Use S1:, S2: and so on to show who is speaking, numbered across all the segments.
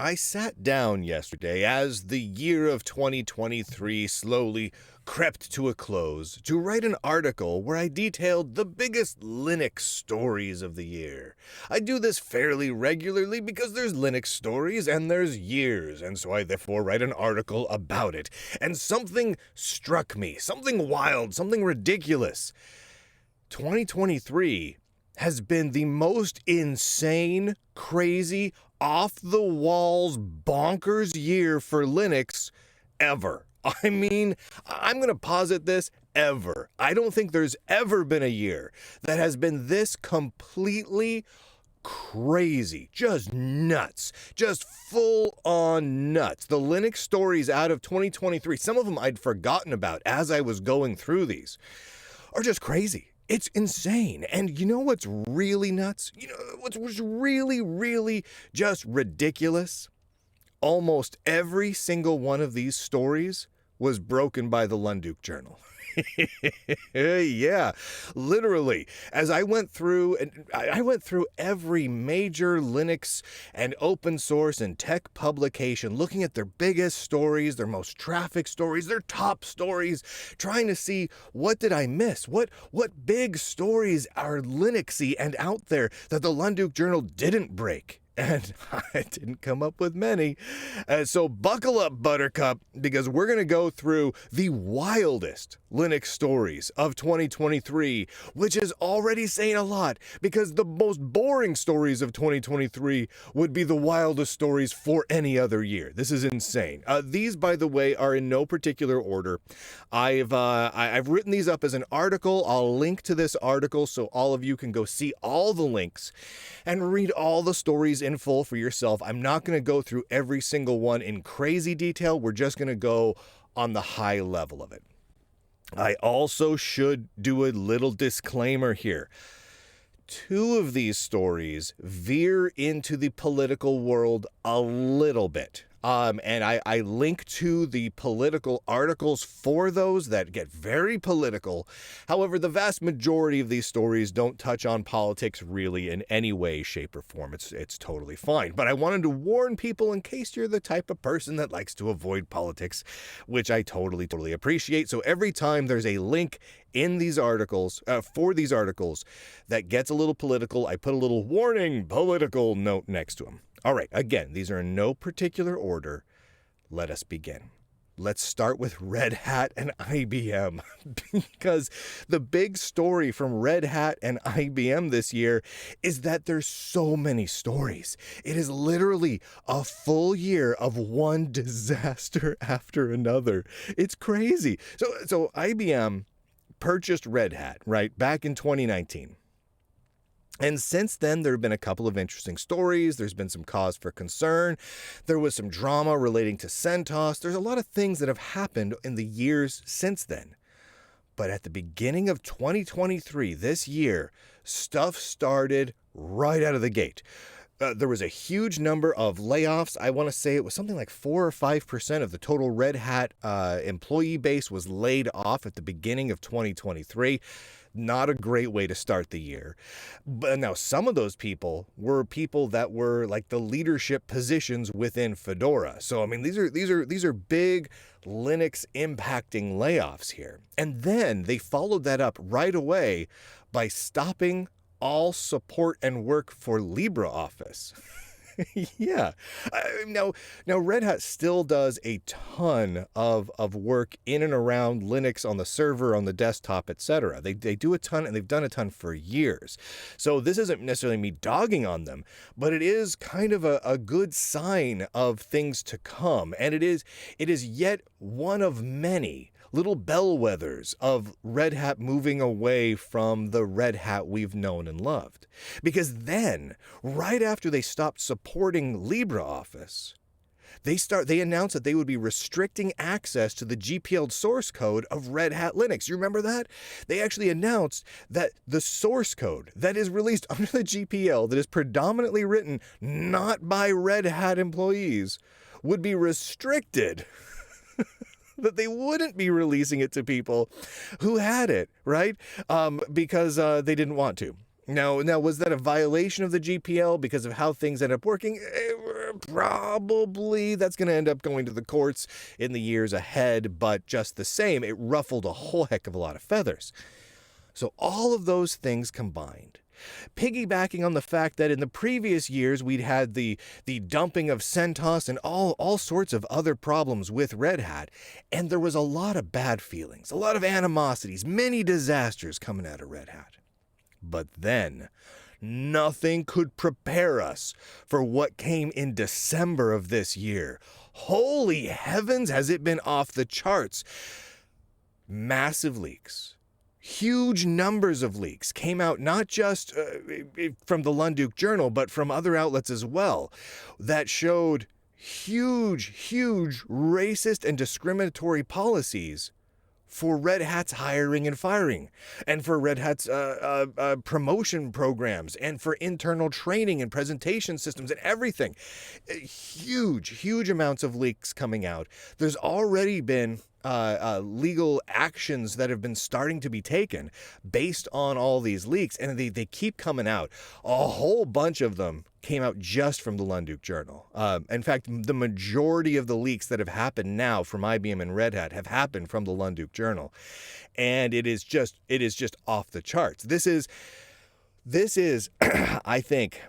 S1: I sat down yesterday as the year of 2023 slowly crept to a close to write an article where I detailed the biggest Linux stories of the year. I do this fairly regularly because there's Linux stories and there's years, and so I therefore write an article about it. And something struck me, something wild, something ridiculous. 2023 has been the most insane, crazy, off-the-walls, bonkers year for Linux ever. I mean, I'm going to posit this, ever. I don't think there's ever been a year that has been this completely crazy, just nuts, just full-on nuts. The Linux stories out of 2023, some of them I'd forgotten about as I was going through these, are just crazy. It's insane. And you know what's really nuts? You know what's really, really just ridiculous? Almost every single one of these stories was broken by the Lunduk Journal. Yeah, literally. As I went through every major Linux and open source and tech publication, looking at their biggest stories, their most trafficked stories, their top stories, trying to see what did I miss? What big stories are Linuxy and out there that the Lunduk Journal didn't break? And I didn't come up with many. So buckle up, Buttercup, because we're going to go through the wildest Linux stories of 2023, which is already saying a lot, because the most boring stories of 2023 would be the wildest stories for any other year. This is insane. These, by the way, are in no particular order. I've written these up as an article. I'll link to this article so all of you can go see all the links and read all the stories in full for yourself. I'm not going to go through every single one in crazy detail. We're just going to go on the high level of it. I also should do a little disclaimer here. Two of these stories veer into the political world a little bit. And I link to the political articles for those that get very political. However, the vast majority of these stories don't touch on politics really in any way, shape, or form. It's totally fine. But I wanted to warn people in case you're the type of person that likes to avoid politics, which I totally appreciate. So every time there's a link in these articles, for these articles, that gets a little political, I put a little warning political note next to them. All right, again, these are in no particular order. Let us begin. Let's start with Red Hat and IBM, because the big story from Red Hat and IBM this year is that there's so many stories. It is literally a full year of one disaster after another. It's crazy. So IBM purchased Red Hat, right, back in 2019. And since then, there have been a couple of interesting stories. There's been some cause for concern. There was some drama relating to CentOS. There's a lot of things that have happened in the years since then. But at the beginning of 2023, this year, stuff started right out of the gate. There was a huge number of layoffs. I want to say it was something like 4 or 5% of the total Red Hat employee base was laid off at the beginning of 2023. Not a great way to start the year. But now some of those people were people that were like the leadership positions within Fedora. So I mean, these are big Linux impacting layoffs here. And then they followed that up right away by stopping all support and work for LibreOffice. Yeah. Now Red Hat still does a ton of work in and around Linux on the server, on the desktop, etc. They do a ton, and they've done a ton for years. So this isn't necessarily me dogging on them, but it is kind of a good sign of things to come. And it is yet one of many little bellwethers of Red Hat moving away from the Red Hat we've known and loved. Because then, right after they stopped supporting LibreOffice, they announced that they would be restricting access to the GPL source code of Red Hat Linux. You remember that? They actually announced that the source code that is released under the GPL, that is predominantly written not by Red Hat employees, would be restricted. That they wouldn't be releasing it to people who had it, right? Because they didn't want to. Now, was that a violation of the GPL because of how things end up working? Probably. That's going to end up going to the courts in the years ahead, but just the same, it ruffled a whole heck of a lot of feathers. So all of those things combined, piggybacking on the fact that in the previous years we'd had the dumping of CentOS and all sorts of other problems with Red Hat, and there was a lot of bad feelings, a lot of animosities, many disasters coming out of Red Hat. But then, nothing could prepare us for what came in December of this year. Holy heavens, has it been off the charts. Massive leaks. Huge numbers of leaks came out, not just from the Lunduk Journal, but from other outlets as well, that showed huge racist and discriminatory policies for Red Hat's hiring and firing, and for Red Hat's promotion programs, and for internal training and presentation systems and everything. Huge amounts of leaks coming out. There's already been legal actions that have been starting to be taken based on all these leaks, and they keep coming out. A whole bunch of them came out just from the Lunduk Journal. In fact, the majority of the leaks that have happened now from IBM and Red Hat have happened from the Lunduk Journal, and it is just off the charts. This is I think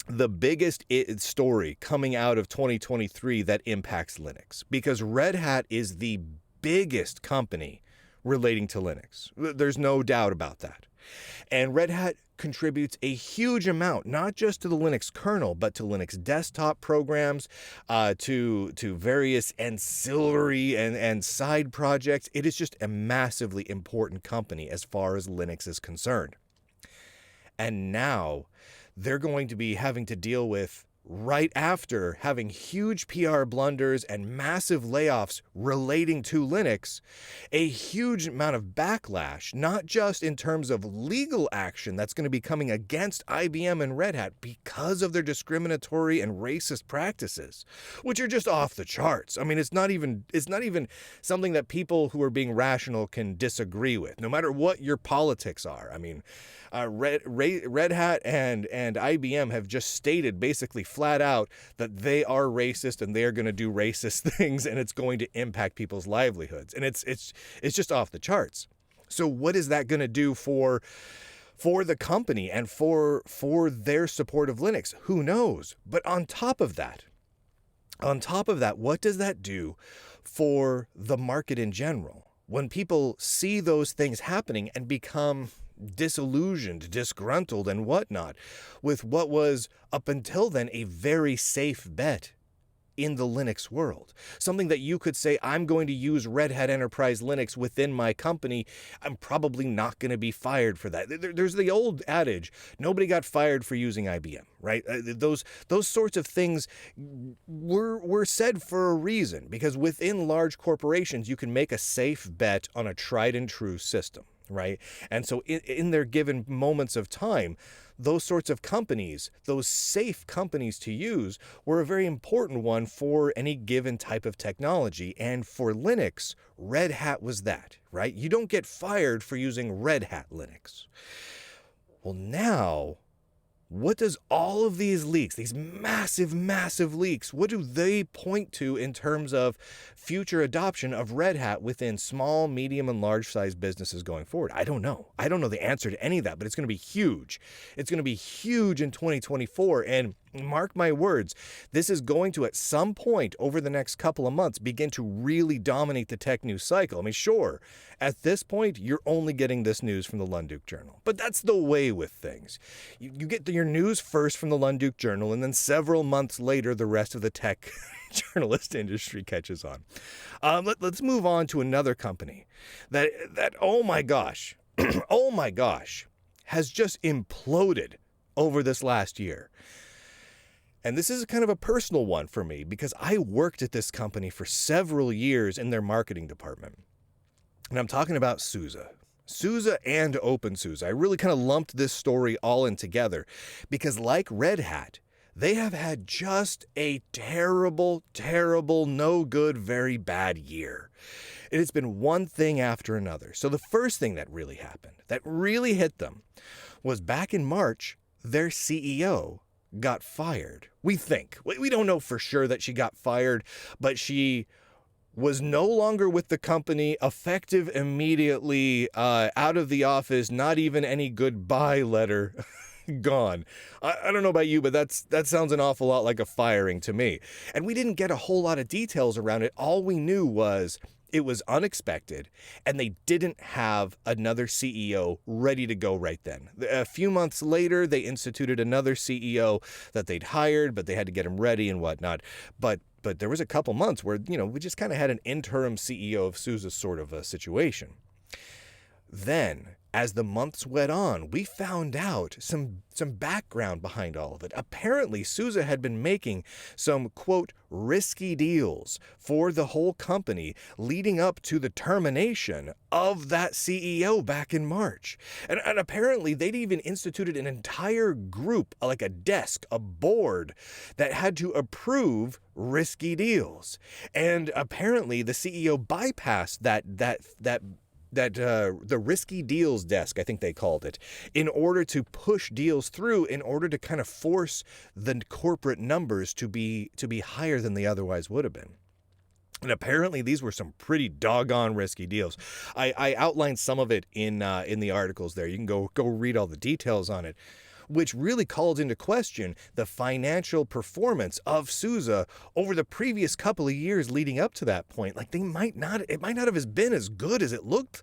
S1: the biggest story coming out of 2023 that impacts Linux, because Red Hat is the biggest company relating to Linux. There's no doubt about that. And Red Hat contributes a huge amount, not just to the Linux kernel, but to Linux desktop programs, to various ancillary and side projects. It is just a massively important company as far as Linux is concerned. And now they're going to be having to deal with, right after having huge PR blunders and massive layoffs relating to Linux, a huge amount of backlash, not just in terms of legal action that's going to be coming against IBM and Red Hat because of their discriminatory and racist practices, which are just off the charts. I mean, it's not even something that people who are being rational can disagree with, no matter what your politics are. I mean, Red Hat and IBM have just stated basically flat out that they are racist and they are going to do racist things, and it's going to impact people's livelihoods. And it's just off the charts. So what is that going to do for the company and for their support of Linux? Who knows? But on top of that, what does that do for the market in general? When people see those things happening and become disillusioned, disgruntled, and whatnot with what was up until then a very safe bet in the Linux world. Something that you could say, I'm going to use Red Hat Enterprise Linux within my company. I'm probably not going to be fired for that. There's the old adage, nobody got fired for using IBM, right? Those sorts of things were said for a reason, because within large corporations, you can make a safe bet on a tried and true system, right? And so in their given moments of time, those sorts of companies, those safe companies to use, were a very important one for any given type of technology. And for Linux, Red Hat was that, right? You don't get fired for using Red Hat Linux. Well, now, what does all of these leaks, these massive leaks, what do they point to in terms of future adoption of Red Hat within small, medium, and large-sized businesses going forward? I don't know. I don't know the answer to any of that, but it's going to be huge. It's going to be huge in 2024, and mark my words, this is going to, at some point over the next couple of months, begin to really dominate the tech news cycle. I mean, sure, at this point, you're only getting this news from the Lunduk Journal, but that's the way with things. You get your news first from the Lunduk Journal, and then several months later, the rest of the tech journalist industry catches on. Let's move on to another company that oh my gosh, oh my gosh, has just imploded over this last year. And this is kind of a personal one for me, because I worked at this company for several years in their marketing department. And I'm talking about SUSE. SUSE and OpenSUSE. I really kind of lumped this story all in together because, like Red Hat, they have had just a terrible, no good, very bad year. It has been one thing after another. So the first thing that really happened, that really hit them, was back in March, their CEO got fired. We think. We don't know for sure that she got fired, but she was no longer with the company, effective immediately, out of the office, not even any goodbye letter. Gone. I don't know about you, but that sounds an awful lot like a firing to me. And we didn't get a whole lot of details around it. All we knew was it was unexpected, and they didn't have another CEO ready to go right then. A few months later, they instituted another CEO that they'd hired, but they had to get him ready and whatnot. But there was a couple months where, we just kind of had an interim CEO of SUSE sort of a situation. Then, as the months went on, we found out some background behind all of it. Apparently, SUSE had been making some, quote, risky deals for the whole company leading up to the termination of that CEO back in March. And apparently, they'd even instituted an entire group, like a desk, a board, that had to approve risky deals. And apparently, the CEO bypassed the risky deals desk, I think they called it, in order to push deals through, in order to kind of force the corporate numbers to be higher than they otherwise would have been. And apparently these were some pretty doggone risky deals. I outlined some of it in the articles there. You can go read all the details on it, which really calls into question the financial performance of SUSE over the previous couple of years leading up to that point. Like it might not have been as good as it looked.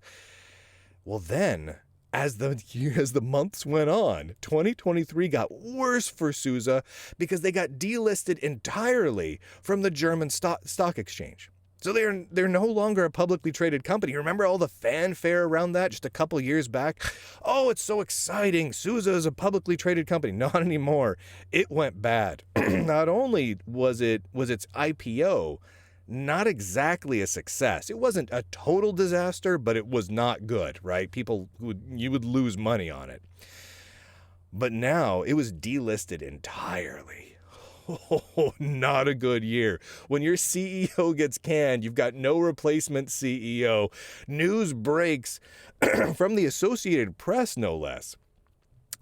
S1: Well, then, as the months went on, 2023 got worse for SUSE because they got delisted entirely from the German stock exchange. So they're no longer a publicly traded company. Remember all the fanfare around that just a couple years back? Oh, it's so exciting. SUSE is a publicly traded company. Not anymore. It went bad. Not only was its IPO not exactly a success. It wasn't a total disaster, but it was not good, right? You would lose money on it. But now it was delisted entirely. Oh, not a good year. When your CEO gets canned, you've got no replacement CEO. News breaks from the Associated Press, no less.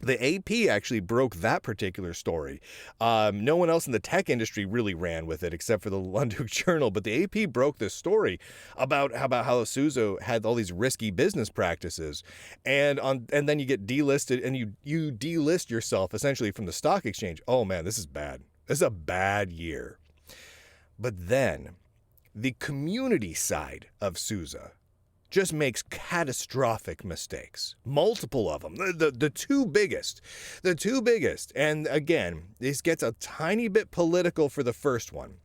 S1: The AP actually broke that particular story. No one else in the tech industry really ran with it except for the London Journal, but the AP broke this story about how SUSE had all these risky business practices, and then you get delisted and you delist yourself essentially from the stock exchange. Oh man, this is bad. This is a bad year. But then the community side of SUSE just makes catastrophic mistakes. Multiple of them. The two biggest. And again, this gets a tiny bit political for the first one.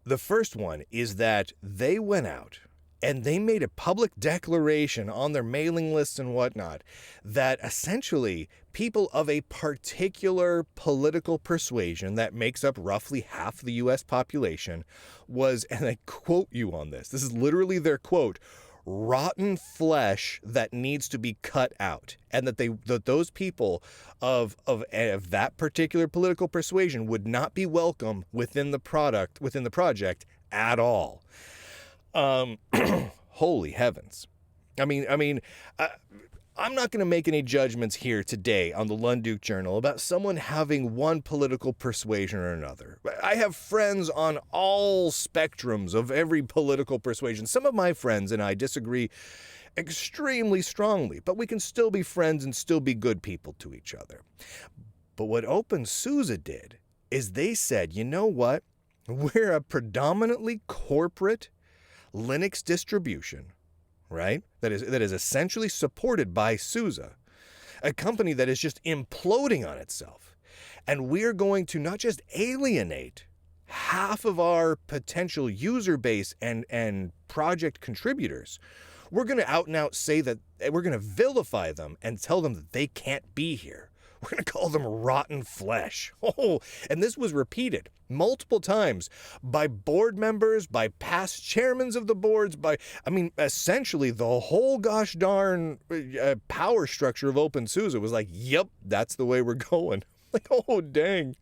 S1: The first one is that they went out and they made a public declaration on their mailing lists and whatnot that essentially people of a particular political persuasion that makes up roughly half the U.S. population was, and I quote you on this is literally their quote, rotten flesh that needs to be cut out, and that those people of that particular political persuasion would not be welcome within the project at all. Holy heavens. I mean, I'm not going to make any judgments here today on the Lunduk Journal about someone having one political persuasion or another. I have friends on all spectrums of every political persuasion. Some of my friends and I disagree extremely strongly, but we can still be friends and still be good people to each other. But what OpenSUSE did is they said, you know what? We're a predominantly corporate Linux distribution, right? That is essentially supported by SUSE, a company that is just imploding on itself. And we're going to not just alienate half of our potential user base and project contributors, we're going to out and out say that we're going to vilify them and tell them that they can't be here. We're going to call them rotten flesh. Oh, and this was repeated multiple times by board members, by past chairmen of the boards, essentially the whole gosh darn power structure of OpenSUSE was like, yep, that's the way we're going. Like, oh, dang.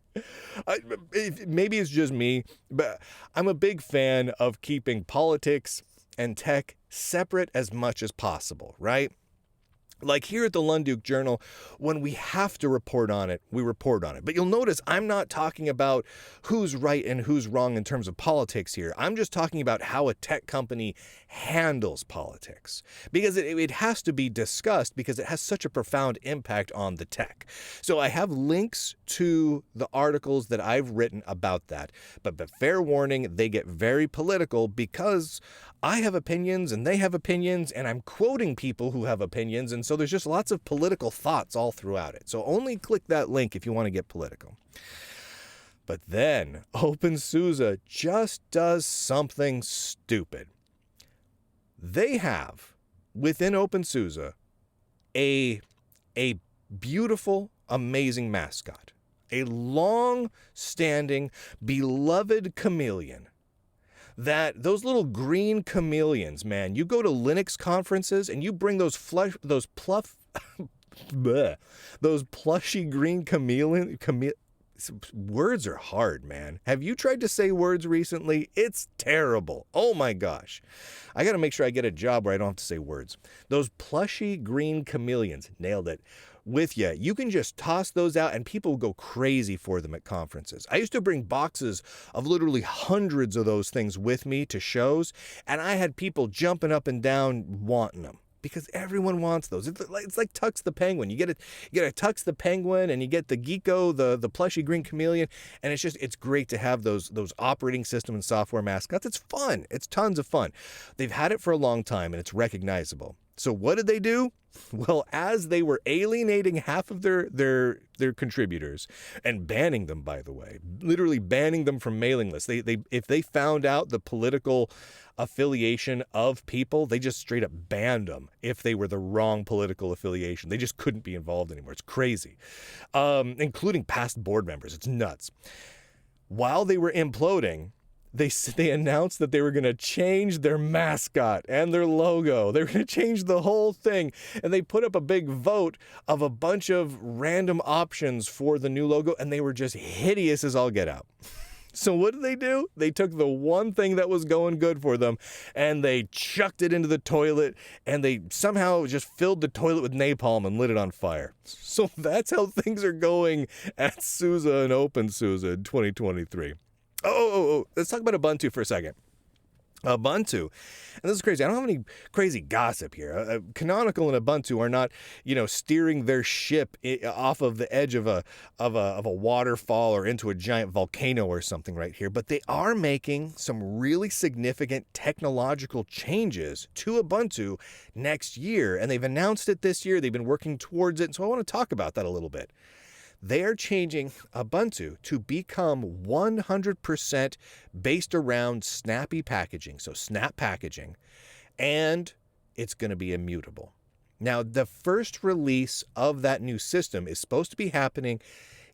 S1: Maybe it's just me, but I'm a big fan of keeping politics and tech separate as much as possible, right? Like here at the Lunduke Journal, when we have to report on it, we report on it. But you'll notice I'm not talking about who's right and who's wrong in terms of politics here. I'm just talking about how a tech company handles politics. Because it has to be discussed because it has such a profound impact on the tech. So I have links to the articles that I've written about that. But fair warning, they get very political because I have opinions and they have opinions, and I'm quoting people who have opinions, and so there's just lots of political thoughts all throughout it. So only click that link if you want to get political. But then OpenSUSE just does something stupid. They have, within OpenSUSE, a beautiful, amazing mascot. A long-standing, beloved chameleon. Those little green chameleons, man, you go to Linux conferences and you bring those plushy green chameleon. Words are hard, man. Have you tried to say words recently? It's terrible. Oh my gosh. I got to make sure I get a job where I don't have to say words. Those plushy green chameleons, nailed it. With you. You can just toss those out and people go crazy for them at conferences. I used to bring boxes of literally hundreds of those things with me to shows, and I had people jumping up and down wanting them because everyone wants those. It's like Tux the Penguin. You get a Tux the Penguin and you get the Geeko, the plushy green chameleon, and it's great to have those operating system and software mascots. It's fun. It's tons of fun. They've had it for a long time and it's recognizable. So what did they do? Well, as they were alienating half of their contributors and banning them, by the way, literally banning them from mailing lists. If they found out the political affiliation of people, they just straight up banned them if they were the wrong political affiliation. They just couldn't be involved anymore. It's crazy, including past board members. It's nuts. While they were imploding, they announced that they were going to change their mascot and their logo. They were going to change the whole thing. And they put up a big vote of a bunch of random options for the new logo, and they were just hideous as all get out. So what did they do? They took the one thing that was going good for them, and they chucked it into the toilet, and they somehow just filled the toilet with napalm and lit it on fire. So that's how things are going at SUSE and OpenSUSE in 2023. Oh, let's talk about Ubuntu for a second. Ubuntu, and this is crazy. I don't have any crazy gossip here. Canonical and Ubuntu are not, steering their ship off of the edge of a waterfall or into a giant volcano or something right here. But they are making some really significant technological changes to Ubuntu next year, and they've announced it this year. They've been working towards it, so I want to talk about that a little bit. They are changing Ubuntu to become 100% based around snappy packaging, so snap packaging, and it's going to be immutable. Now, the first release of that new system is supposed to be happening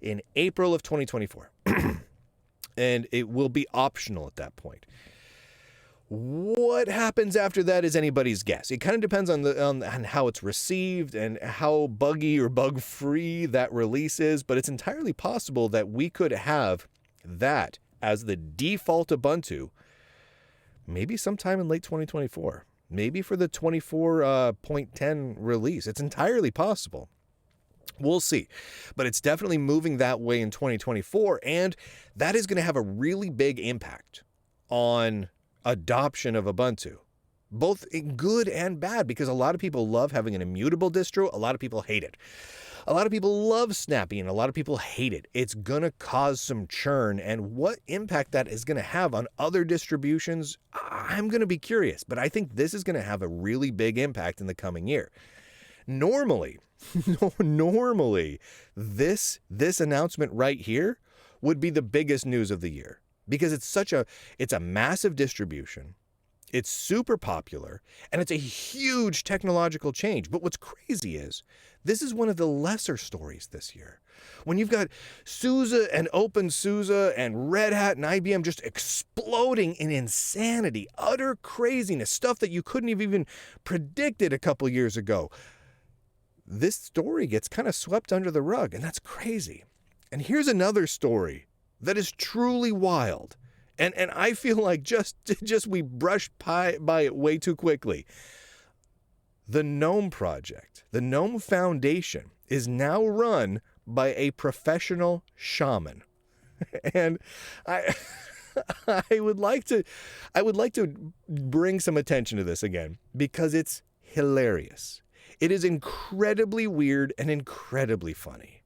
S1: in April of 2024, and it will be optional at that point. What happens after that is anybody's guess. It kind of depends on how it's received and how buggy or bug-free that release is, but it's entirely possible that we could have that as the default Ubuntu maybe sometime in late 2024, maybe for the 24.10 release. It's entirely possible. We'll see, but it's definitely moving that way in 2024, and that is going to have a really big impact on adoption of Ubuntu, both in good and bad, because a lot of people love having an immutable distro. A lot of people hate it. A lot of people love Snappy, and a lot of people hate it. It's going to cause some churn, and what impact that is going to have on other distributions, I'm going to be curious, but I think this is going to have a really big impact in the coming year. Normally, this announcement right here would be the biggest news of the year. Because it's a massive distribution, it's super popular, and it's a huge technological change. But what's crazy is this is one of the lesser stories this year. When you've got SUSE and OpenSUSE and Red Hat and IBM just exploding in insanity, utter craziness, stuff that you couldn't have even predicted a couple years ago. This story gets kind of swept under the rug, and that's crazy. And here's another story that is truly wild. And I feel like just we brushed by it way too quickly. the Gnome project, the Gnome Foundation, is now run by a professional shaman. And I I would like to bring some attention to this again because it's hilarious. It is incredibly weird and incredibly funny.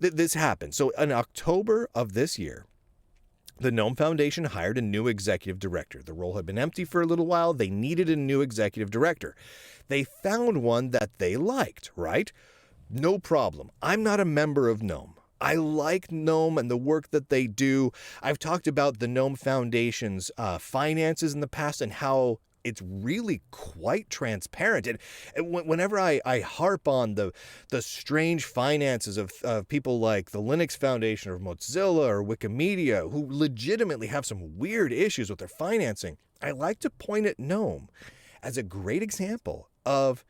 S1: This happened. So in October of this year, the Gnome Foundation hired a new executive director. The role had been empty for a little while. They needed a new executive director. They found one that they liked, right? No problem. I'm not a member of Gnome. I like Gnome and the work that they do. I've talked about the Gnome Foundation's finances in the past and how it's really quite transparent. And whenever I harp on the strange finances of people like the Linux Foundation or Mozilla or Wikimedia, who legitimately have some weird issues with their financing, I like to point at Gnome as a great example of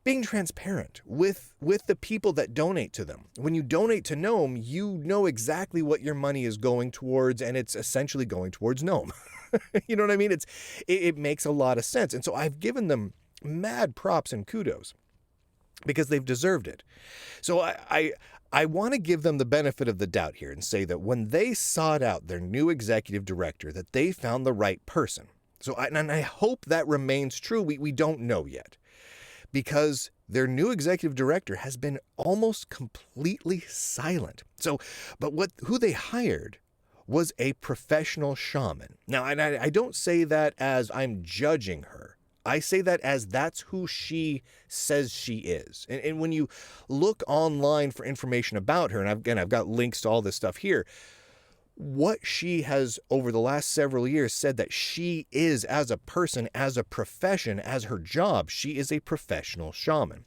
S1: being transparent with the people that donate to them. When you donate to Gnome, you know exactly what your money is going towards, and it's essentially going towards Gnome. You know what I mean? It makes a lot of sense. And so I've given them mad props and kudos because they've deserved it. So I want to give them the benefit of the doubt here and say that when they sought out their new executive director, that they found the right person. So I hope that remains true. We don't know yet, because their new executive director has been almost completely silent. So, but who they hired was a professional shaman. Now, and I don't say that as I'm judging her. I say that as that's who she says she is. And when you look online for information about her, and I've got links to all this stuff here, what she has over the last several years said that she is as a person, as a profession, as her job, she is a professional shaman.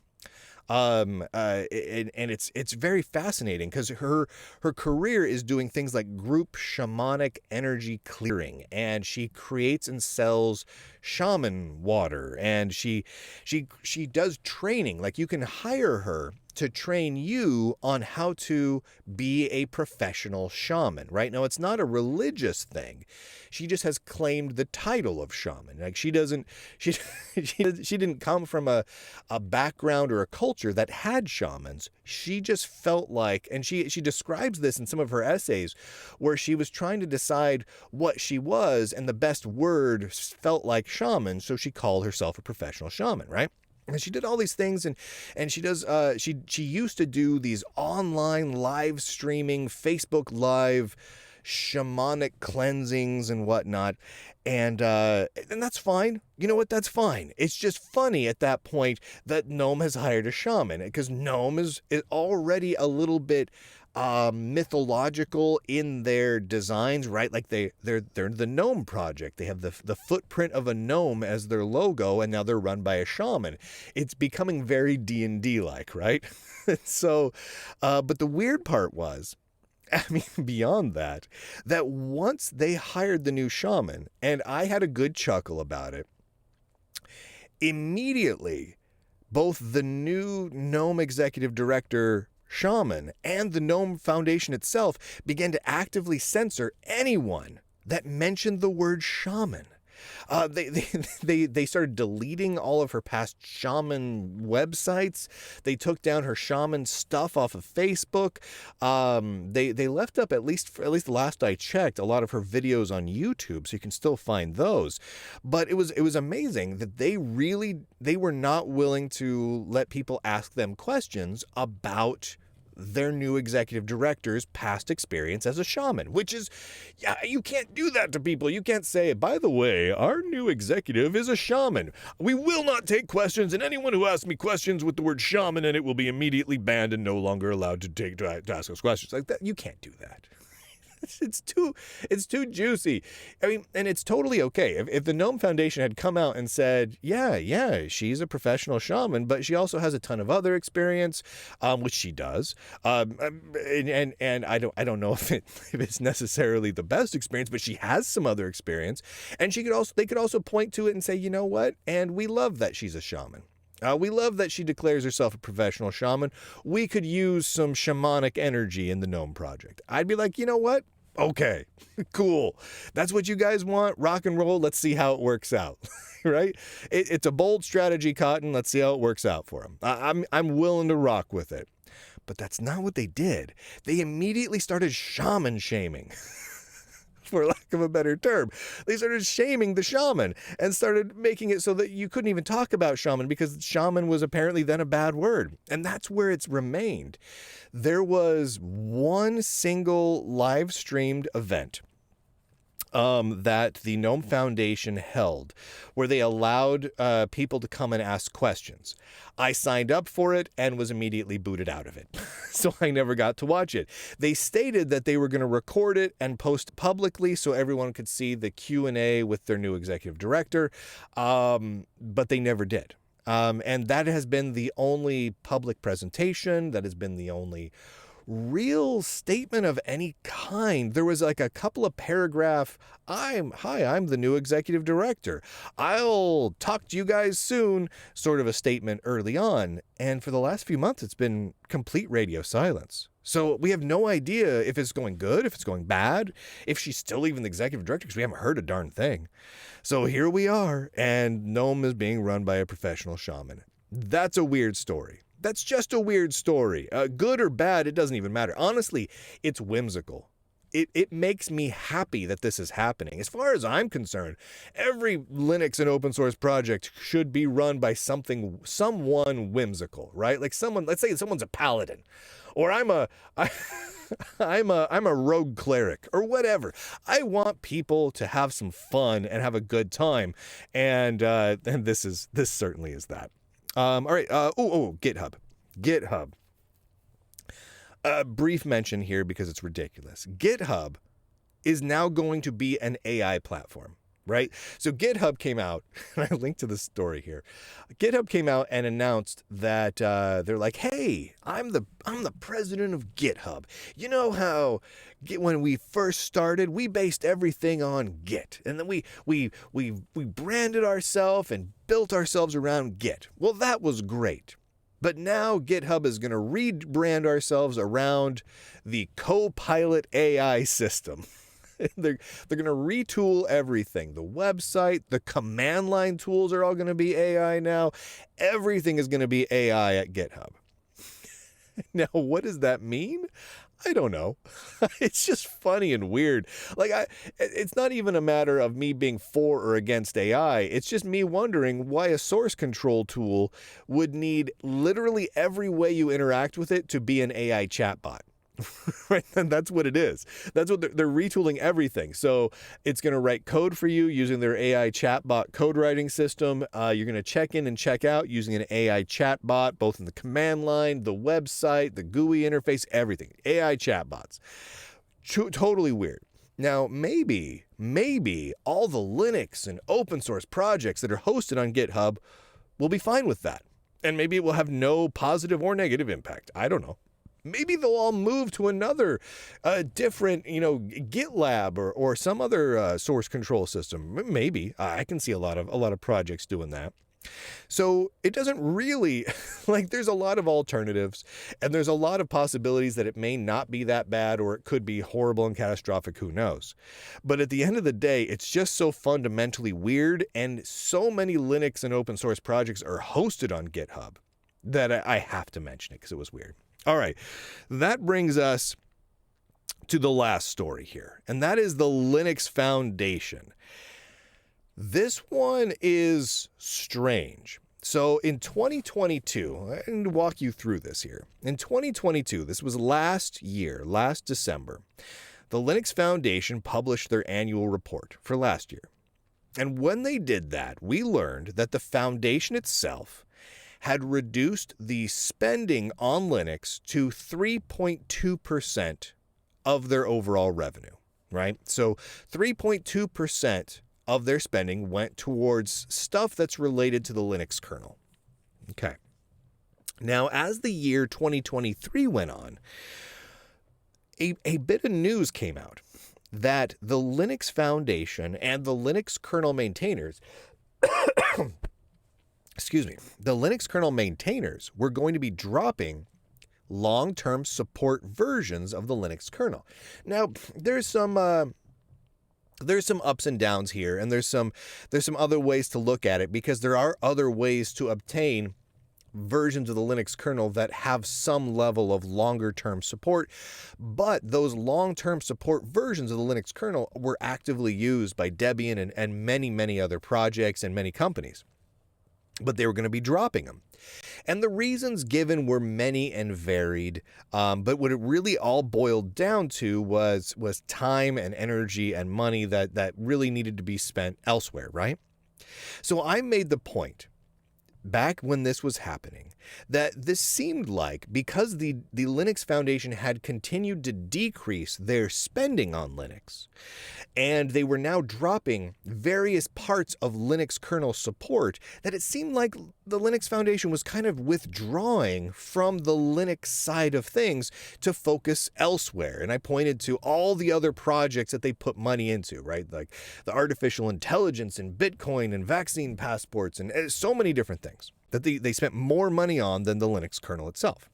S1: And it's very fascinating because her career is doing things like group shamanic energy clearing, and she creates and sells shaman water, and she does training. Like, you can hire her to train you on how to be a professional shaman. Right now, it's not a religious thing. She just has claimed the title of shaman. Like, she didn't come from a background or a culture that had shamans. She just felt like, and she describes this in some of her essays, where she was trying to decide what she was, and the best word felt like shaman, so she called herself a professional shaman, right? And she did all these things, and she does. She used to do these online live streaming, Facebook Live, shamanic cleansings and whatnot, and that's fine. You know what? That's fine. It's just funny at that point that Gnome has hired a shaman, because Gnome is already a little bit mythological in their designs, right? Like they're the Gnome project. They have the footprint of a gnome as their logo, and now they're run by a shaman. It's becoming very D&D like, right? So, but the weird part was, I mean, beyond that once they hired the new shaman, and I had a good chuckle about it, immediately both the new Gnome executive director Shaman and the Gnome Foundation itself began to actively censor anyone that mentioned the word shaman. They started deleting all of her past shaman websites. They took down her shaman stuff off of Facebook. They left up, at least the last I checked, a lot of her videos on YouTube, so you can still find those. But it was amazing that they were not willing to let people ask them questions about their new executive director's past experience as a shaman, which is, yeah, you can't do that to people. You can't say, by the way, our new executive is a shaman. We will not take questions, and anyone who asks me questions with the word shaman in it will be immediately banned and no longer allowed to ask us questions like that. You can't do that. It's too juicy. I mean, and it's totally okay. If the Gnome Foundation had come out and said, yeah, she's a professional shaman, but she also has a ton of other experience, which she does. And I don't know if it's necessarily the best experience, but she has some other experience. And they could also point to it and say, you know what? And we love that she's a shaman. We love that she declares herself a professional shaman. We could use some shamanic energy in the Gnome project. I'd be like, you know what? Okay, cool. That's what you guys want? Rock and roll? Let's see how it works out, right? It's a bold strategy, Cotton. Let's see how it works out for them. I'm willing to rock with it. But that's not what they did. They immediately started shaman shaming. For lack of a better term. They started shaming the shaman and started making it so that you couldn't even talk about shaman because shaman was apparently then a bad word. And that's where it's remained. There was one single live streamed event that the Gnome Foundation held where they allowed people to come and ask questions. I signed up for it and was immediately booted out of it. So I never got to watch it. They stated that they were going to record it and post publicly so everyone could see the Q&A with their new executive director, but they never did. And that has been the only public presentation. That has been the only real statement of any kind. There was like a couple of paragraph, I'm the new executive director. I'll talk to you guys soon, sort of a statement early on. And for the last few months, it's been complete radio silence. So we have no idea if it's going good, if it's going bad, if she's still even the executive director, because we haven't heard a darn thing. So here we are, and Gnome is being run by a professional shaman. That's a weird story. That's just a weird story. Good or bad, it doesn't even matter. Honestly, it's whimsical. It makes me happy that this is happening. As far as I'm concerned, every Linux and open source project should be run by someone whimsical, right? Like someone, let's say someone's a paladin, or I'm a rogue cleric or whatever. I want people to have some fun and have a good time, and this certainly is that. All right. GitHub. A brief mention here because it's ridiculous. GitHub is now going to be an AI platform, right? So GitHub came out, and I linked to the story here. GitHub came out and announced that they're like, "Hey, I'm the president of GitHub. You know how when we first started, we based everything on Git, and then we branded ourselves and built ourselves around Git. Well, that was great. But now GitHub is going to rebrand ourselves around the Copilot AI system." They're going to retool everything. The website, the command line tools are all going to be AI now. Everything is going to be AI at GitHub. Now, what does that mean? I don't know. It's just funny and weird. Like, it's not even a matter of me being for or against AI. It's just me wondering why a source control tool would need literally every way you interact with it to be an AI chatbot. Right? And that's what it is. That's what they're retooling everything. So it's going to write code for you using their AI chatbot code writing system. You're going to check in and check out using an AI chatbot, both in the command line, the website, the GUI interface, everything. AI chatbots. Totally weird. Now, maybe all the Linux and open source projects that are hosted on GitHub will be fine with that. And maybe it will have no positive or negative impact. I don't know. Maybe they'll all move to another different, GitLab or some other source control system. Maybe. I can see a lot of projects doing that. So it doesn't really, there's a lot of alternatives, and there's a lot of possibilities that it may not be that bad, or it could be horrible and catastrophic, who knows. But at the end of the day, it's just so fundamentally weird, and so many Linux and open source projects are hosted on GitHub that I have to mention it because it was weird. All right, that brings us to the last story here, and that is the Linux Foundation. This one is strange. So in 2022, I need to walk you through this here. In 2022, this was last December, the Linux Foundation published their annual report for last year. And when they did that, we learned that the foundation itself had reduced the spending on Linux to 3.2% of their overall revenue, right? So 3.2% of their spending went towards stuff that's related to the Linux kernel. Okay. Now, as the year 2023 went on, a bit of news came out that the Linux Foundation and the Linux kernel maintainers the Linux kernel maintainers were going to be dropping long-term support versions of the Linux kernel. Now, there's some ups and downs here, and there's some other ways to look at it, because there are other ways to obtain versions of the Linux kernel that have some level of longer term support, but those long-term support versions of the Linux kernel were actively used by Debian and many other projects and many companies, but they were going to be dropping them. And the reasons given were many and varied, but what it really all boiled down to was time and energy and money that really needed to be spent elsewhere, right? So I made the point back when this was happening that this seemed like, because the Linux Foundation had continued to decrease their spending on Linux, and they were now dropping various parts of Linux kernel support, that it seemed like the Linux Foundation was kind of withdrawing from the Linux side of things to focus elsewhere. And I pointed to all the other projects that they put money into, right? Like the artificial intelligence and Bitcoin and vaccine passports and so many different things that they spent more money on than the Linux kernel itself.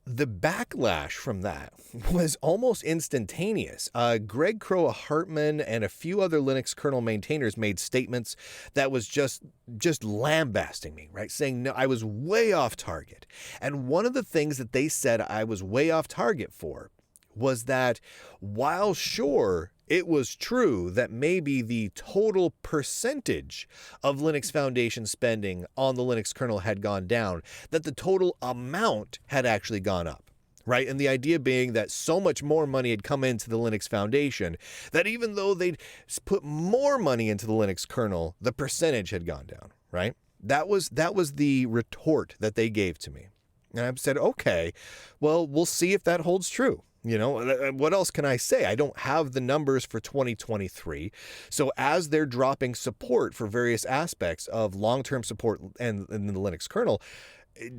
S1: The backlash from that was almost instantaneous. Greg Crowe-Hartman and a few other Linux kernel maintainers made statements that was just lambasting me, right? Saying, no, I was way off target. And one of the things that they said I was way off target for was that while sure, it was true that maybe the total percentage of Linux Foundation spending on the Linux kernel had gone down, that the total amount had actually gone up, right? And the idea being that so much more money had come into the Linux Foundation that even though they'd put more money into the Linux kernel, the percentage had gone down, right? That was the retort that they gave to me. And I said, okay, well, we'll see if that holds true. You know, what else can I say? I don't have the numbers for 2023. So as they're dropping support for various aspects of long-term support and in the Linux kernel,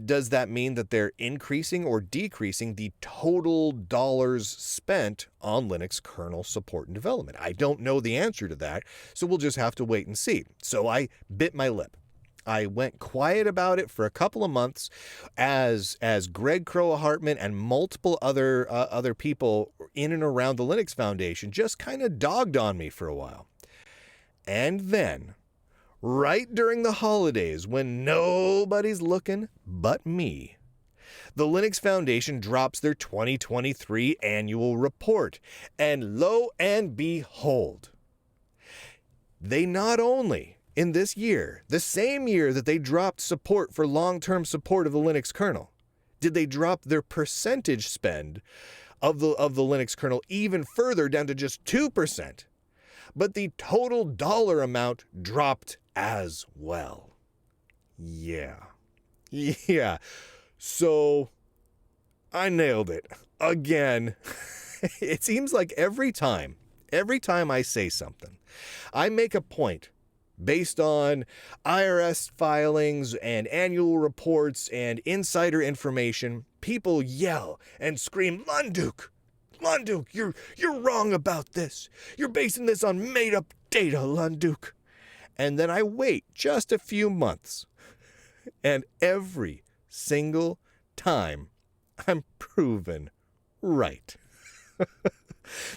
S1: does that mean that they're increasing or decreasing the total dollars spent on Linux kernel support and development? I don't know the answer to that, so we'll just have to wait and see. So I bit my lip. I went quiet about it for a couple of months as Greg Crowe-Hartman and multiple other people in and around the Linux Foundation just kind of dogged on me for a while. And then, right during the holidays when nobody's looking but me, the Linux Foundation drops their 2023 annual report. And lo and behold, they not only in this year, the same year that they dropped support for long-term support of the Linux kernel, did they drop their percentage spend of the Linux kernel even further down to just 2%. But the total dollar amount dropped as well. Yeah. So I nailed it again. It seems like every time I say something, I make a point based on IRS filings and annual reports and insider information, people yell and scream, Lunduk, you're wrong about this. You're basing this on made-up data, Lunduk. And then I wait just a few months, and every single time I'm proven right.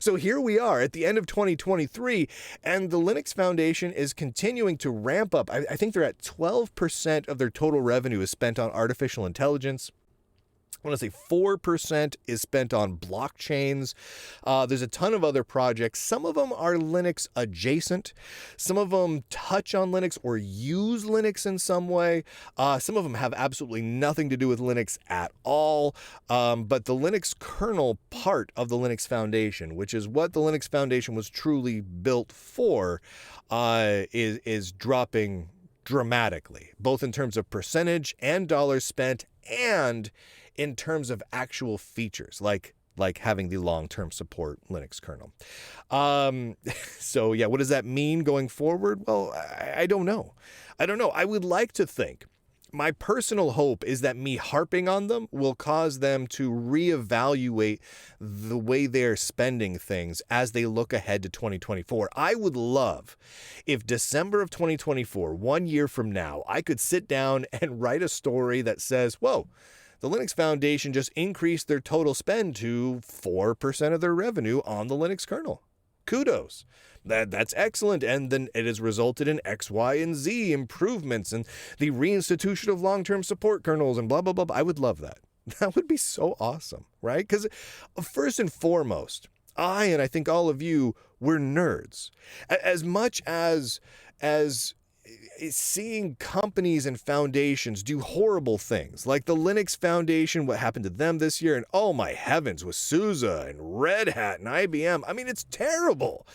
S1: So here we are at the end of 2023, and the Linux Foundation is continuing to ramp up. I think they're at 12% of their total revenue is spent on artificial intelligence. I want to say 4% is spent on blockchains. There's a ton of other projects. Some of them are Linux adjacent. Some of them touch on Linux or use Linux in some way. Some of them have absolutely nothing to do with Linux at all. But the Linux kernel part of the Linux Foundation, which is what the Linux Foundation was truly built for, is dropping dramatically, both in terms of percentage and dollars spent and in terms of actual features, like having the long-term support Linux kernel. So yeah, what does that mean going forward? Well, I don't know. I would like to think, my personal hope is that me harping on them will cause them to reevaluate the way they're spending things as they look ahead to 2024. I would love if December of 2024, 1 year from now, I could sit down and write a story that says, whoa, The Linux Foundation just increased their total spend to 4% of their revenue on the Linux kernel. Kudos. That's excellent, and then it has resulted in X, Y, and Z improvements and the reinstitution of long-term support kernels and blah, blah, blah. I would love that. That would be so awesome, right? Because first and foremost, and I think all of you, we're nerds. As much as seeing companies and foundations do horrible things, like the Linux Foundation, what happened to them this year, and oh my heavens, with SUSE and Red Hat and IBM. I mean, it's terrible.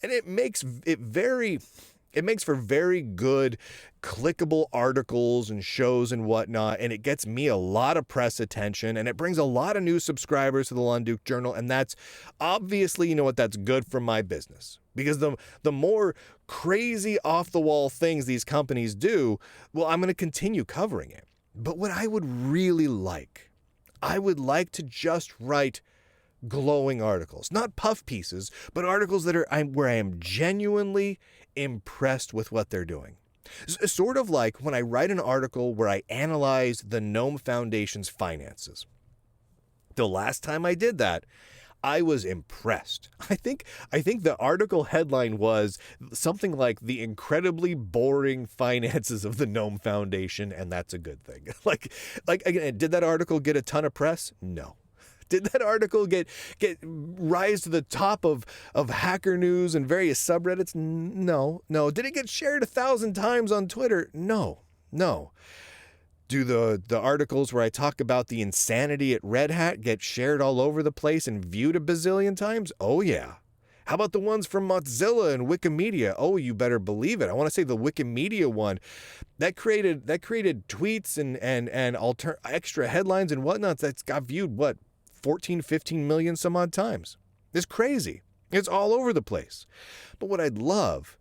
S1: And it makes for very good clickable articles and shows and whatnot, and it gets me a lot of press attention, and it brings a lot of new subscribers to the Lunduke Journal, and that's obviously, you know what, that's good for my business. Because the more crazy off-the-wall things these companies do, well, I'm going to continue covering it. But what I would really like, I would like to just write glowing articles. Not puff pieces, but articles that are where I am genuinely impressed with what they're doing. Sort of like when I write an article where I analyze the Gnome Foundation's finances. The last time I did that, I was impressed. I think the article headline was something like "The Incredibly Boring Finances of the Gnome Foundation," and that's a good thing. Like again, did that article get a ton of press? No. Did that article get rise to the top of Hacker News and various subreddits? No. Did it get shared 1,000 times on Twitter? No. Do the articles where I talk about the insanity at Red Hat get shared all over the place and viewed a bazillion times? Oh yeah. How about the ones from Mozilla and Wikimedia? Oh, you better believe it. I want to say the Wikimedia one that created tweets and extra headlines and whatnot that's got viewed 14, 15 million some odd times. It's crazy. It's all over the place. But what I'd love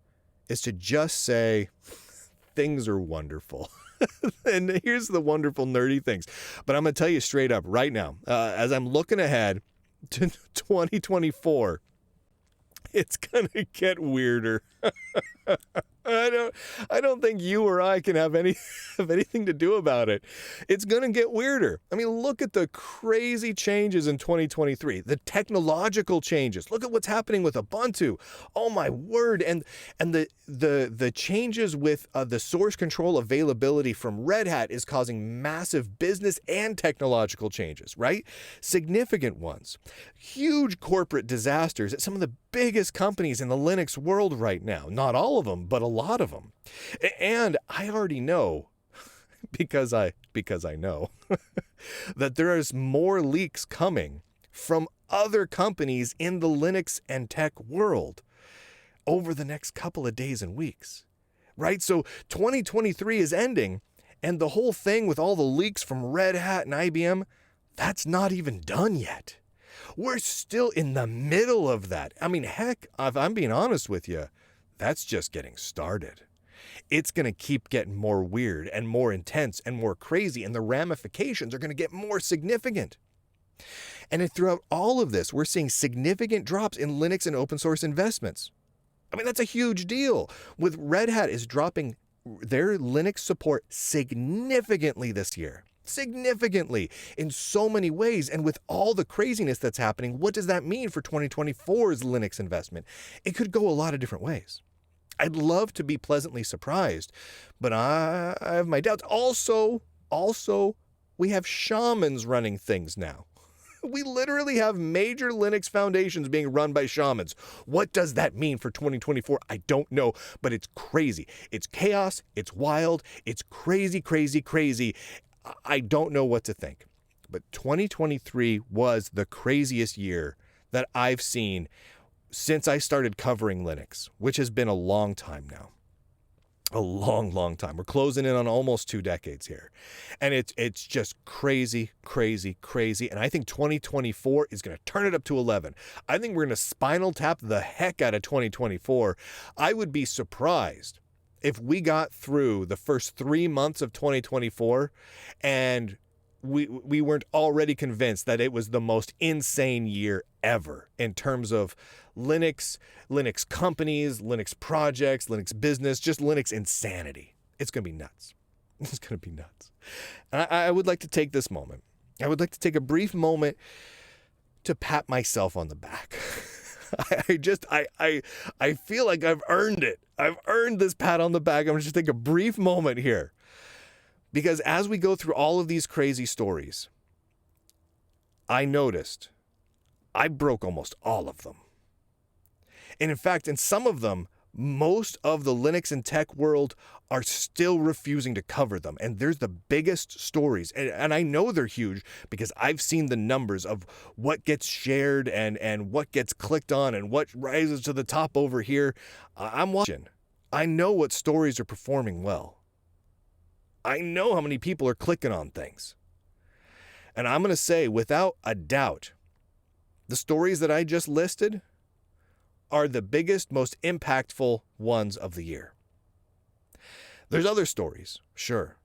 S1: is to just say things are wonderful. And here's the wonderful nerdy things. But I'm going to tell you straight up right now, as I'm looking ahead to 2024, it's going to get weirder. I don't think you or I can have anything to do about it. It's going to get weirder. I mean, look at the crazy changes in 2023, the technological changes. Look at what's happening with Ubuntu. Oh my word. And the changes with the source control availability from Red Hat is causing massive business and technological changes, right? Significant ones. Huge corporate disasters at some of the biggest companies in the Linux world right now. Not all of them, but a lot of them. And I already know, because I know, that there is more leaks coming from other companies in the Linux and tech world over the next couple of days and weeks, right? So 2023 is ending, and the whole thing with all the leaks from Red Hat and IBM, that's not even done yet. We're still in the middle of that. I mean, heck, if I'm being honest with you, that's just getting started. It's going to keep getting more weird and more intense and more crazy, and the ramifications are going to get more significant. And throughout all of this, we're seeing significant drops in Linux and open source investments. I mean, that's a huge deal. With Red Hat is dropping their Linux support significantly this year. Significantly in so many ways. And with all the craziness that's happening, what does that mean for 2024's Linux investment? It could go a lot of different ways. I'd love to be pleasantly surprised, but I have my doubts. Also, we have shamans running things now. We literally have major Linux foundations being run by shamans. What does that mean for 2024? I don't know, but it's crazy. It's chaos. It's wild. It's crazy, crazy, crazy. I don't know what to think. But 2023 was the craziest year that I've seen since I started covering Linux, which has been a long time now. A long, long time. We're closing in on almost 2 decades here. And it's just crazy, crazy, crazy. And I think 2024 is going to turn it up to 11. I think we're going to spinal tap the heck out of 2024. I would be surprised if we got through the first 3 months of 2024 and we weren't already convinced that it was the most insane year ever in terms of Linux companies, Linux projects, Linux business, just Linux insanity. It's going to be nuts. It's going to be nuts. And I would like to take this moment I would like to take a brief moment to pat myself on the back. I feel like I've earned it. I've earned this pat on the back. I'm going to just take a brief moment here. Because as we go through all of these crazy stories, I noticed I broke almost all of them. And in fact, in some of them, most of the Linux and tech world are still refusing to cover them. And there's the biggest stories. And I know they're huge because I've seen the numbers of what gets shared and what gets clicked on and what rises to the top over here. I'm watching. I know what stories are performing well. I know how many people are clicking on things. And I'm going to say, without a doubt, the stories that I just listed are the biggest, most impactful ones of the year. There's other stories, sure,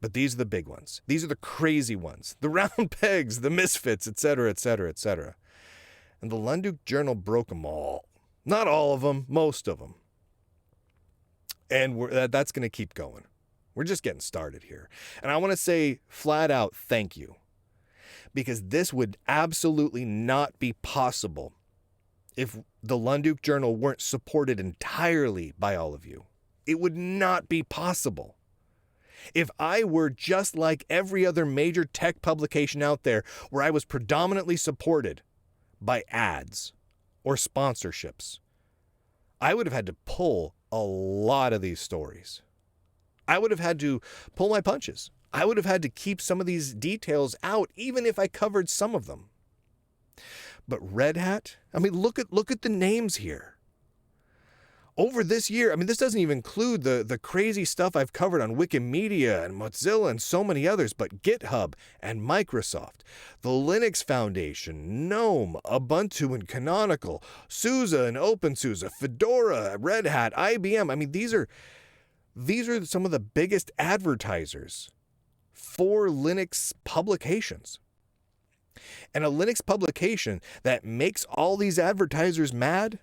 S1: but these are the big ones. These are the crazy ones, the round pegs, the misfits, etc., etc., etc. And the Lunduk Journal broke them all. Not all of them, most of them. And that's going to keep going. We're just getting started here. And I want to say flat out thank you, because this would absolutely not be possible if the Lunduk Journal weren't supported entirely by all of you. It would not be possible. If I were just like every other major tech publication out there where I was predominantly supported by ads or sponsorships, I would have had to pull a lot of these stories. I would have had to pull my punches. I would have had to keep some of these details out, even if I covered some of them. But Red Hat, I mean, look at the names here. Over this year, I mean, this doesn't even include the crazy stuff I've covered on Wikimedia and Mozilla and so many others, but GitHub and Microsoft, the Linux Foundation, Gnome, Ubuntu and Canonical, SUSE and OpenSUSE, Fedora, Red Hat, IBM. I mean, these are some of the biggest advertisers for Linux publications. And a Linux publication that makes all these advertisers mad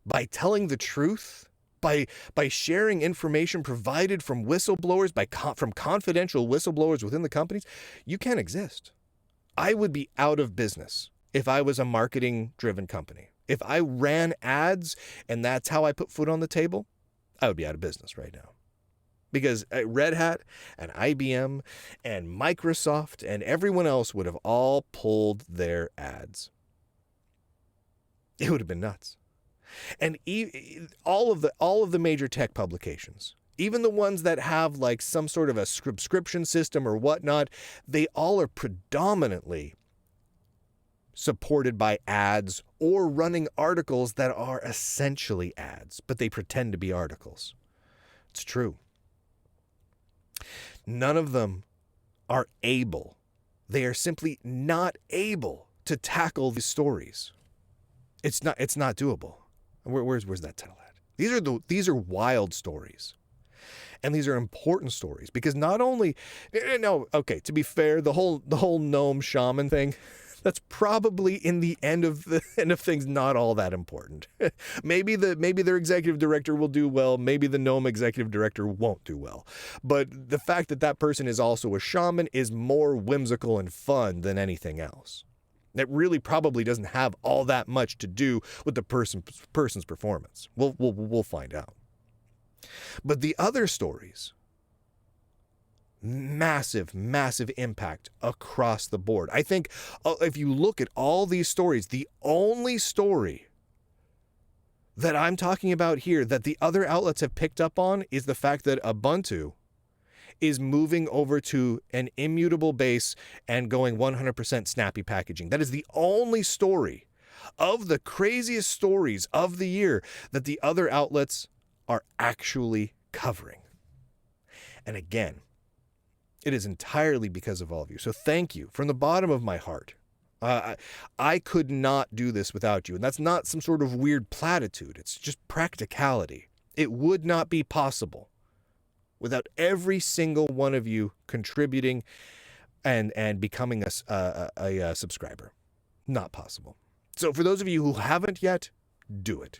S1: by telling the truth, by sharing information provided from whistleblowers, from confidential whistleblowers within the companies, you can't exist. I would be out of business if I was a marketing-driven company. If I ran ads and that's how I put food on the table, I would be out of business right now. Because Red Hat and IBM and Microsoft and everyone else would have all pulled their ads. It would have been nuts. And all of the major tech publications, even the ones that have like some sort of a subscription system or whatnot, they all are predominantly supported by ads or running articles that are essentially ads, but they pretend to be articles. It's true. None of them are able. They are simply not able to tackle these stories. It's not doable. Where's that title at? These are wild stories. And these are important stories because not only to be fair, the whole Gnome Shaman thing, that's probably in the end of things not all that important. maybe their executive director will do well, maybe the Gnome executive director won't do well. But the fact that person is also a shaman is more whimsical and fun than anything else. It really probably doesn't have all that much to do with the person's performance. We'll find out. But the other stories, massive impact across the board. I think if you look at all these stories, the only story that I'm talking about here that the other outlets have picked up on is the fact that Ubuntu is moving over to an immutable base and going 100% snappy packaging. That is the only story of the craziest stories of the year that the other outlets are actually covering. And again, it is entirely because of all of you. So thank you from the bottom of my heart. I could not do this without you. And that's not some sort of weird platitude. It's just practicality. It would not be possible without every single one of you contributing and becoming a subscriber. Not possible. So for those of you who haven't yet, do it.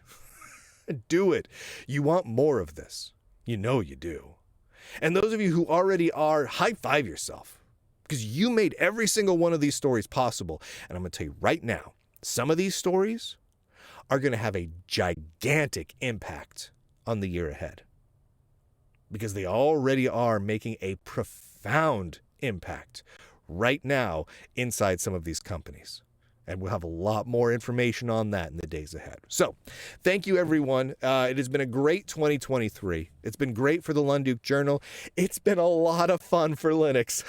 S1: Do it. You want more of this. You know you do. And those of you who already are, high five yourself. because you made every single one of these stories possible. And I'm going to tell you right now, some of these stories are going to have a gigantic impact on the year ahead, because they already are making a profound impact right now inside some of these companies. And we'll have a lot more information on that in the days ahead. So thank you, everyone. It has been a great 2023. It's been great for the Lunduke Journal. It's been a lot of fun for Linux.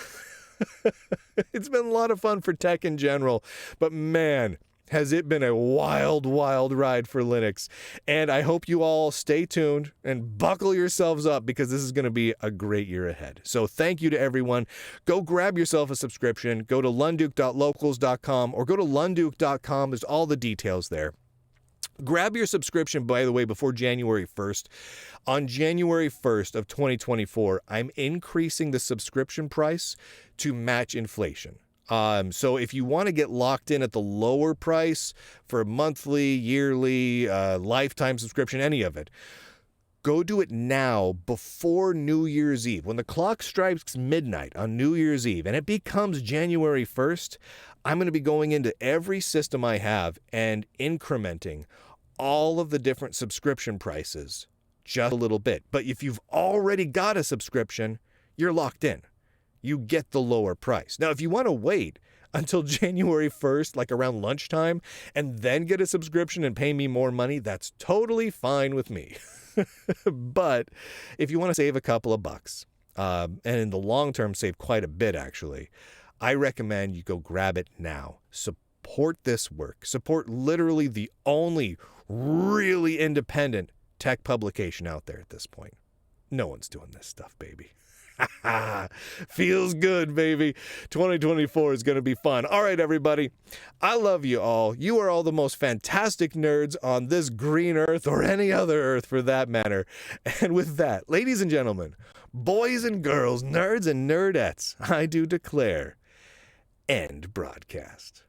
S1: It's been a lot of fun for tech in general. But man, has it been a wild, wild ride for Linux. And I hope you all stay tuned and buckle yourselves up, because this is going to be a great year ahead. So thank you to everyone. Go grab yourself a subscription. Go to lunduke.locals.com or go to lunduke.com. There's all the details there. Grab your subscription, by the way, before January 1st. On January 1st of 2024, I'm increasing the subscription price to match inflation. So if you want to get locked in at the lower price for a monthly, yearly, lifetime subscription, any of it, go do it now before New Year's Eve. When the clock strikes midnight on New Year's Eve and it becomes January 1st, I'm going to be going into every system I have and incrementing all of the different subscription prices just a little bit. But if you've already got a subscription, you're locked in. You get the lower price. Now, if you want to wait until January 1st, like around lunchtime, and then get a subscription and pay me more money, that's totally fine with me. But if you want to save a couple of bucks, and in the long term save quite a bit actually, I recommend you go grab it now. Support this work. Support literally the only really independent tech publication out there at this point. No one's doing this stuff, baby. Feels good, baby. 2024 is going to be fun. All right, everybody. I love you all. You are all the most fantastic nerds on this green earth, or any other earth for that matter. And with that, ladies and gentlemen, boys and girls, nerds and nerdettes, I do declare, end broadcast.